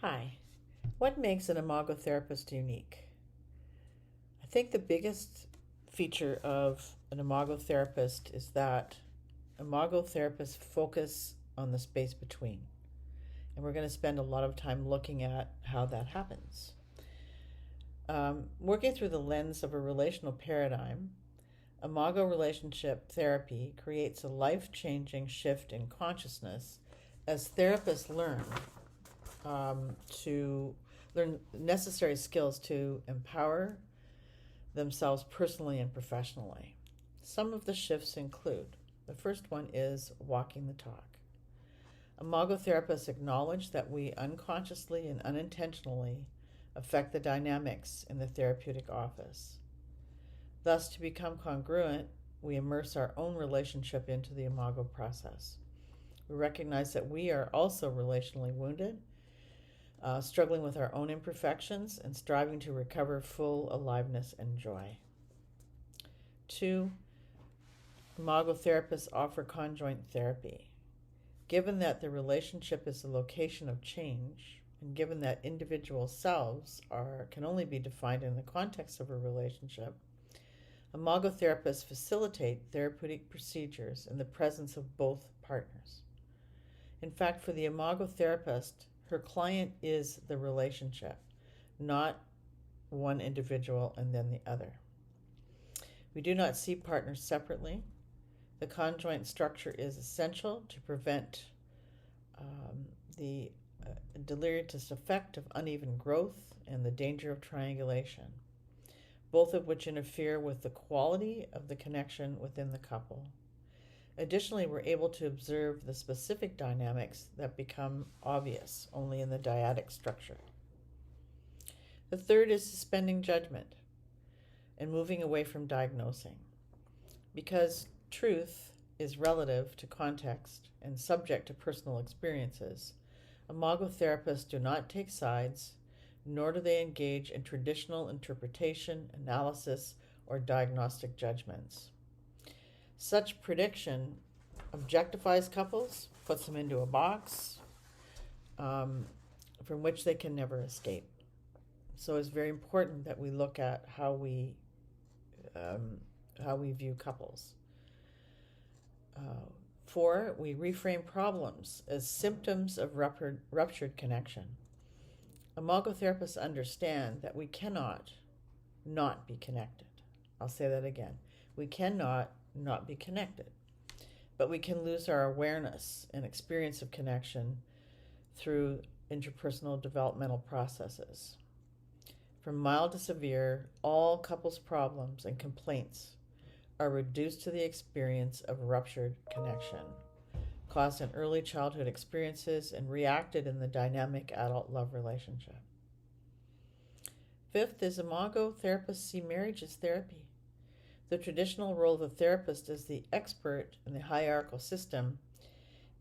Hi. What makes an Imago therapist unique? I think the biggest feature of an Imago therapist is that Imago therapists focus on the space between. And we're going to spend a lot of time looking at how that happens. Working through the lens of a relational paradigm, Imago relationship therapy creates a life-changing shift in consciousness as therapists to learn necessary skills to empower themselves personally and professionally. Some of the shifts include, the first one is walking the talk. Imago therapists acknowledge that we unconsciously and unintentionally affect the dynamics in the therapeutic office. Thus, to become congruent, we immerse our own relationship into the Imago process. We recognize that we are also relationally wounded, struggling with our own imperfections and striving to recover full aliveness and joy. 2, Imago therapists offer conjoint therapy. Given that the relationship is the location of change, and given that individual selves can only be defined in the context of a relationship, Imago therapists facilitate therapeutic procedures in the presence of both partners. In fact, for the Imago therapist, her client is the relationship, not one individual and then the other. We do not see partners separately. The conjoint structure is essential to prevent the deleterious effect of uneven growth and the danger of triangulation, both of which interfere with the quality of the connection within the couple. Additionally, we're able to observe the specific dynamics that become obvious only in the dyadic structure. The third is suspending judgment and moving away from diagnosing. Because truth is relative to context and subject to personal experiences, Imago therapists do not take sides, nor do they engage in traditional interpretation, analysis, or diagnostic judgments. Such prediction objectifies couples, puts them into a box from which they can never escape. So it's very important that we look at how we view couples. 4, we reframe problems as symptoms of ruptured connection. Imago therapists understand that we cannot not be connected. I'll say that again. We cannot not be connected, but we can lose our awareness and experience of connection through interpersonal developmental processes. From mild to severe, all couples' problems and complaints are reduced to the experience of ruptured connection, caused in early childhood experiences and reacted in the dynamic adult love relationship. 5th is Imago therapists see marriage as therapy. The traditional role of the therapist as the expert in the hierarchical system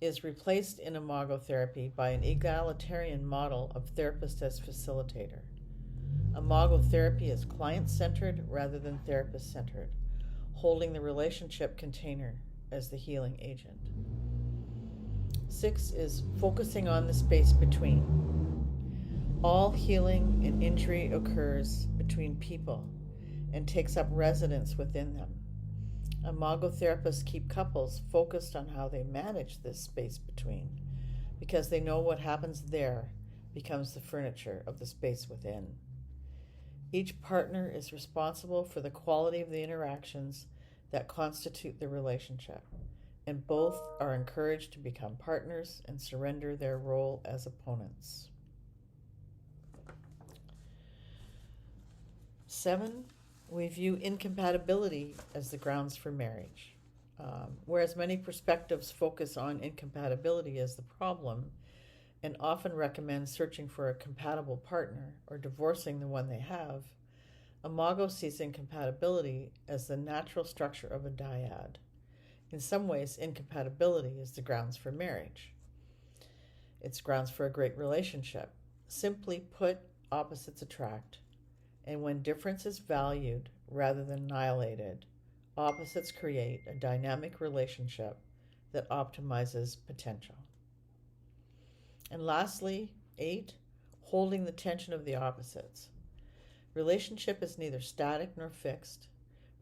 is replaced in Imago therapy by an egalitarian model of therapist as facilitator. Imago therapy is client-centered rather than therapist-centered, holding the relationship container as the healing agent. 6 is focusing on the space between. All healing and injury occurs between people and takes up residence within them. Imago therapists keep couples focused on how they manage this space between, because they know what happens there becomes the furniture of the space within. Each partner is responsible for the quality of the interactions that constitute the relationship, and both are encouraged to become partners and surrender their role as opponents. 7, we view incompatibility as the grounds for marriage. Whereas many perspectives focus on incompatibility as the problem and often recommend searching for a compatible partner or divorcing the one they have, Imago sees incompatibility as the natural structure of a dyad. In some ways, incompatibility is the grounds for marriage. It's grounds for a great relationship. Simply put, opposites attract. And when difference is valued rather than annihilated, opposites create a dynamic relationship that optimizes potential. And lastly, 8, holding the tension of the opposites. Relationship is neither static nor fixed,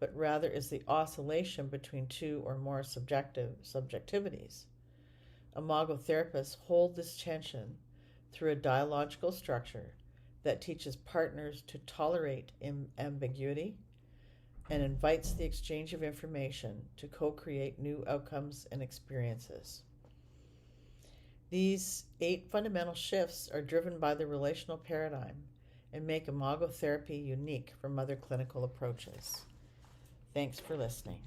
but rather is the oscillation between two or more subjectivities. Imago therapists hold this tension through a dialogical structure that teaches partners to tolerate ambiguity and invites the exchange of information to co-create new outcomes and experiences. These 8 fundamental shifts are driven by the relational paradigm and make Imago therapy unique from other clinical approaches. Thanks for listening.